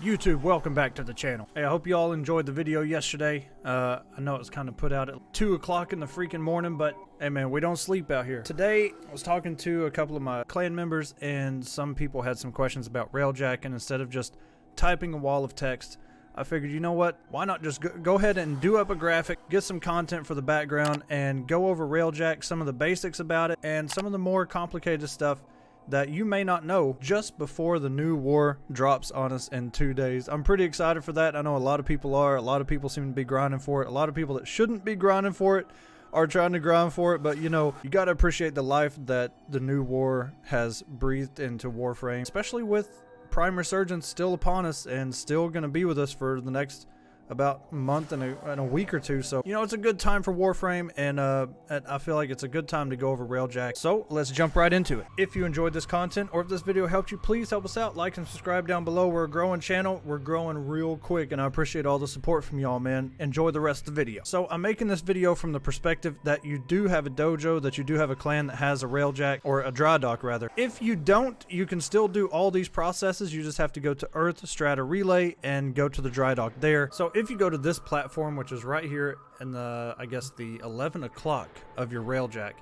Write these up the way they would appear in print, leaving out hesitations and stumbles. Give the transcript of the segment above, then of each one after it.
YouTube, welcome back to the channel. Hey, I hope you all enjoyed the video yesterday. I know it was kind of put out at 2 o'clock in the freaking morning, but hey man, we don't sleep out here. Today, I was talking to a couple of my clan members, and some people had some questions about Railjack, and instead of just typing a wall of text, I figured, you know what, why not just go ahead and do up a graphic, get some content for the background, and go over Railjack, some of the basics about it, and some of the more complicated stuff that you may not know just before the new war drops on us in 2 days. I'm pretty excited for that. I know a lot of people are. A lot of people seem to be grinding for it. A lot of people that shouldn't be grinding for it are trying to grind for it, but you know, you got to appreciate the life that the new war has breathed into Warframe, especially with Prime Resurgence still upon us and still going to be with us for the next about a month and a week or two. So, you know, it's a good time for Warframe, and I feel like it's a good time to go over Railjack. So let's jump right into it. If you enjoyed this content, or if this video helped you, please help us out. Like and subscribe down below. We're a growing channel. We're growing real quick, and I appreciate all the support from y'all, man. Enjoy the rest of the video. So I'm making this video from the perspective that you do have a dojo, that you do have a clan that has a Railjack, or a dry dock rather. If you don't, you can still do all these processes. You just have to go to Earth, Strata Relay, and go to the dry dock there. So if you go to this platform, which is right here in the, I guess, the 11 o'clock of your Railjack,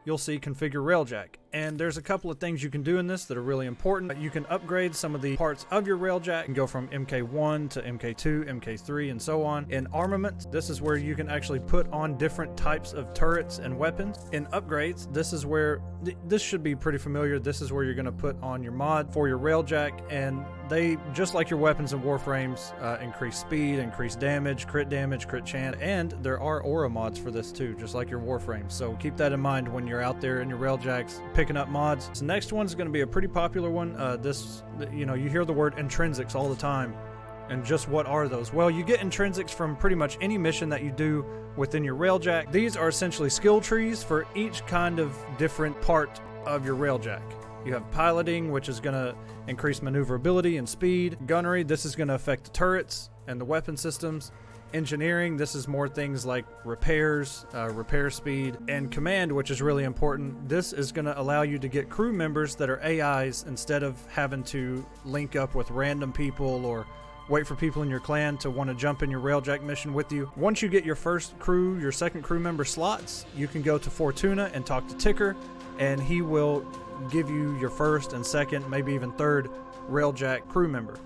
you'll see configure Railjack. And there's a couple of things you can do in this that are really important. You can upgrade some of the parts of your Railjack and go from MK1 to MK2, MK3, and so on. In armaments, this is where you can actually put on different types of turrets and weapons. In upgrades, this is where, this should be pretty familiar, this is where you're going to put on your mod for your Railjack, and they, just like your weapons and warframes, increase speed, increase damage, crit chance, and there are aura mods for this too, just like your warframes. So keep that in mind when you're out there in your Railjacks picking up mods. This next one's going to be a pretty popular one. You know, you hear the word intrinsics all the time, and just what are those? Well, you get intrinsics from pretty much any mission that you do within your Railjack. These are essentially skill trees for each kind of different part of your Railjack. You have piloting, which is going to increase maneuverability and speed. Gunnery, this is going to affect the turrets and the weapon systems. Engineering, this is more things like repairs, repair speed, and command, which is really important. This is going to allow you to get crew members that are AIs instead of having to link up with random people or wait for people in your clan to want to jump in your Railjack mission with you. Once you get your first crew, your second crew member slots, you can go to Fortuna and talk to Ticker, and he will give you your first and second, maybe even third Railjack crew member.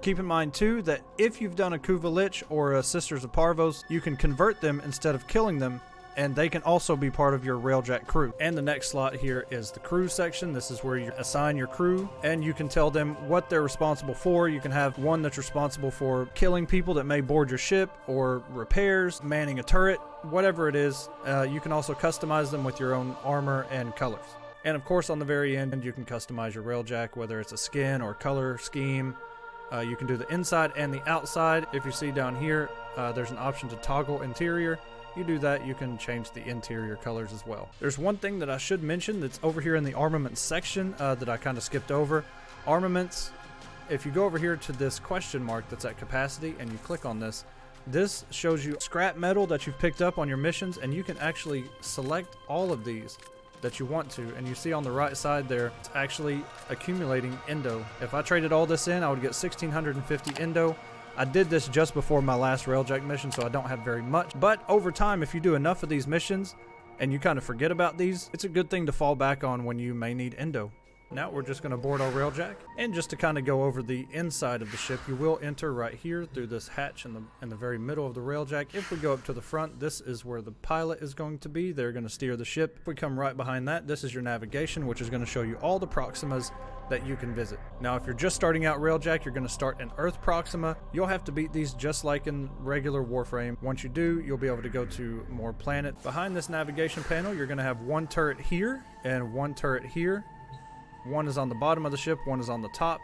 Keep in mind too that if you've done a Kuva Lich or a Sisters of Parvos, you can convert them instead of killing them, and they can also be part of your Railjack crew. And the next slot here is the crew section. This is where you assign your crew, and you can tell them what they're responsible for. You can have one that's responsible for killing people that may board your ship, or repairs, manning a turret, whatever it is. You can also customize them with your own armor and colors. And of course, on the very end, you can customize your Railjack, whether it's a skin or color scheme. You can do the inside and the outside. If you see down here, there's an option to toggle interior. You do that, you can change the interior colors as well. There's one thing that I should mention that's over here in the armaments section that I kind of skipped over. Armaments, if you go over here to this question mark that's at capacity and you click on this, this shows you scrap metal that you've picked up on your missions, and you can actually select all of these that you want to, and you see on the right side there, it's actually accumulating Endo. If I traded all this in, I would get 1,650 Endo. I did this just before my last Railjack mission, so I don't have very much, but over time, if you do enough of these missions and you kind of forget about these, it's a good thing to fall back on when you may need Endo. Now we're just going to board our Railjack, and just to kind of go over the inside of the ship, you will enter right here through this hatch in the very middle of the Railjack. If we go up to the front, this is where the pilot is going to be. They're going to steer the ship. If we come right behind that, this is your navigation, which is going to show you all the Proximas that you can visit. Now, if you're just starting out Railjack, you're going to start in Earth Proxima. You'll have to beat these just like in regular Warframe. Once you do, you'll be able to go to more planet. Behind this navigation panel, you're going to have one turret here and one turret here. One is on the bottom of the ship, one is on the top,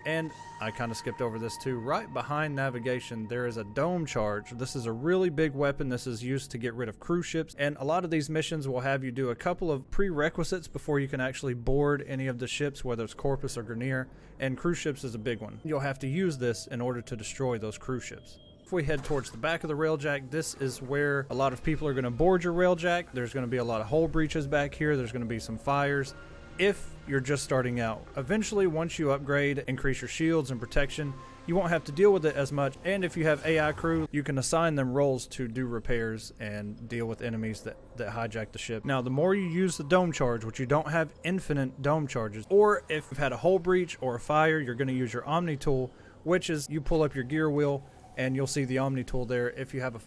and I kind of skipped over this too. Right behind navigation, there is a dome charge. This is a really big weapon. This is used to get rid of cruise ships, and a lot of these missions will have you do a couple of prerequisites before you can actually board any of the ships, whether it's Corpus or Grineer, and cruise ships is a big one. You'll have to use this in order to destroy those cruise ships. If we head towards the back of the Railjack, this is where a lot of people are going to board your Railjack. There's going to be a lot of hull breaches back here. There's going to be some fires. if you're just starting out. Eventually, once you upgrade, increase your shields and protection, you won't have to deal with it as much. And if you have AI crew, you can assign them roles to do repairs and deal with enemies that hijack the ship. Now, the more you use the dome charge, which you don't have infinite dome charges, or if you've had a hull breach or a fire, you're going to use your Omni tool, which is you pull up your gear wheel and you'll see the Omni tool there. If you have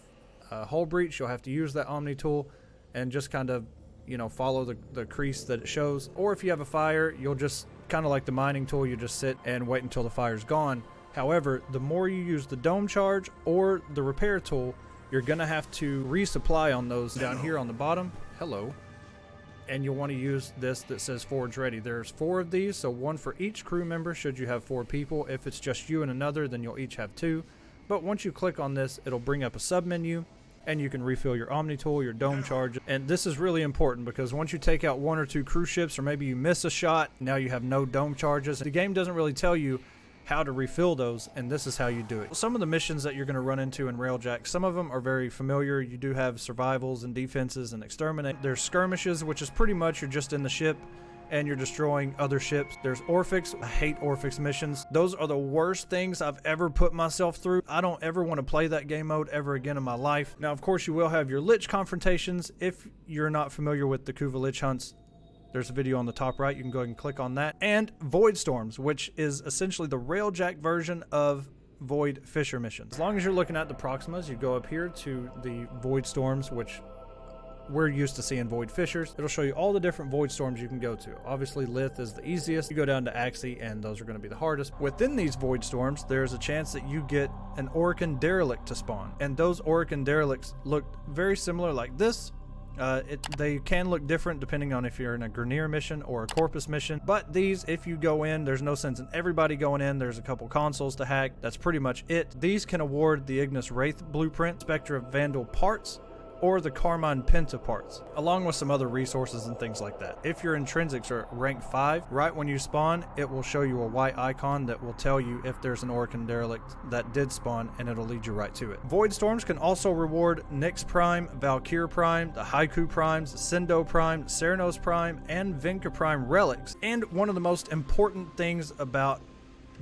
a hull breach, you'll have to use that Omni tool and just kind of, you know, follow the crease that it shows. Or if you have a fire, you'll just kind of like the mining tool, you just sit and wait until the fire's gone. However, the more you use the dome charge or the repair tool, you're going to have to resupply on those down here on the bottom. Hello. And you'll want to use this that says forge ready. There's 4 of these, so 1 for each crew member should you have 4 people. If it's just you and another, then you'll each have 2. But once you click on this, it'll bring up a sub menu and you can refill your Omni tool, your dome charge. And this is really important because once you take out 1 or 2 cruise ships, or maybe you miss a shot, now you have no dome charges. The game doesn't really tell you how to refill those, and this is how you do it. Some of the missions that you're going to run into in Railjack, some of them are very familiar. You do have survivals and defenses and exterminate. There's skirmishes, which is pretty much you're just in the ship and you're destroying other ships. There's Orphics. I hate Orphics missions. Those are the worst things I've ever put myself through. I don't ever want to play that game mode ever again in my life. Now, of course, you will have your Lich confrontations. If you're not familiar with the Kuva Lich hunts, there's a video on the top right. You can go ahead and click on that. And Void Storms, which is essentially the Railjack version of Void Fisher missions. As long as you're looking at the Proximas, you go up here to the Void Storms, which we're used to seeing Void Fishers. It'll show you all the different Void Storms you can go to. Obviously, Lith is the easiest. You go down to Axie, and those are going to be the hardest. Within these Void Storms, there's a chance that you get an Orokin Derelict to spawn. And those Orokin Derelicts look very similar like this. They can look different depending on if you're in a Grineer mission or a Corpus mission, but these, if you go in, there's no sense in everybody going in. There's a couple consoles to hack. That's pretty much it. These can award the Ignis Wraith blueprint, Spectre of Vandal parts, or the Carmine Penta parts, along with some other resources and things like that. If your intrinsics are rank 5, right when you spawn, it will show you a white icon that will tell you if there's an Orokin Derelict that did spawn, and it'll lead you right to it. Void Storms can also reward Nyx Prime, Valkyr Prime, the Haiku Primes, Sendo Prime, Ceranos Prime, and Vinca Prime relics. And one of the most important things about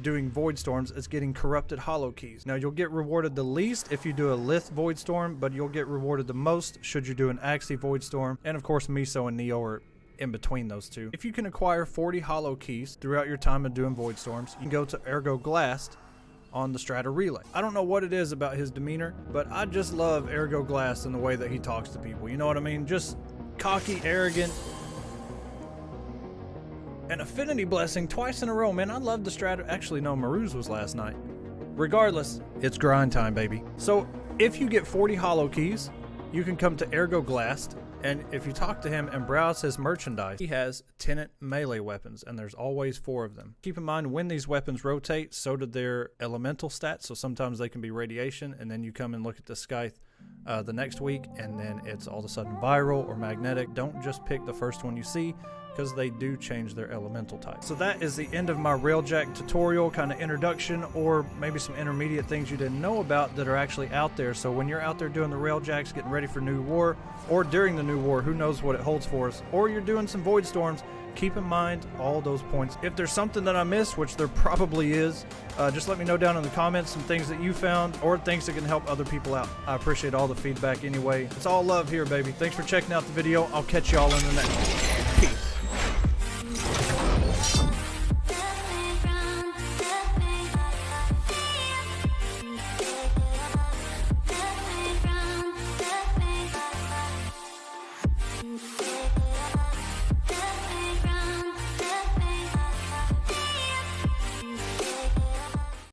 doing Void Storms is getting Corrupted HoloKeys. Now, you'll get rewarded the least if you do a Lith Void Storm, but you'll get rewarded the most should you do an Axie Void Storm. And of course, Miso and Neo are in between those two. If you can acquire 40 HoloKeys throughout your time of doing Void Storms, you can go to Ergo Glast on the Strata Relay. I don't know what it is about his demeanor, but I just love Ergo Glast and the way that he talks to people. You know what I mean? Just cocky, arrogant. An Affinity Blessing twice in a row, man. I love the Strata. Actually, no, Maru's was last night. Regardless, it's grind time, baby. So if you get 40 HoloKeys, you can come to Ergo Glast, and if you talk to him and browse his merchandise, he has Tenet melee weapons, and there's always 4 of them. Keep in mind, when these weapons rotate, so do their elemental stats, so sometimes they can be radiation, and then you come and look at the Scythe the next week, and then it's all of a sudden viral or magnetic. Don't just pick the first one you see, because they do change their elemental type. So that is the end of my Railjack tutorial, kind of introduction, or maybe some intermediate things you didn't know about that are actually out there. So when you're out there doing the Railjacks, getting ready for New War, or during the New War, who knows what it holds for us, or you're doing some Void Storms, keep in mind all those points. If there's something that I missed, which there probably is, just let me know down in the comments some things that you found or things that can help other people out. I appreciate all the feedback anyway. It's all love here, baby. Thanks for checking out the video. I'll catch y'all in the next one.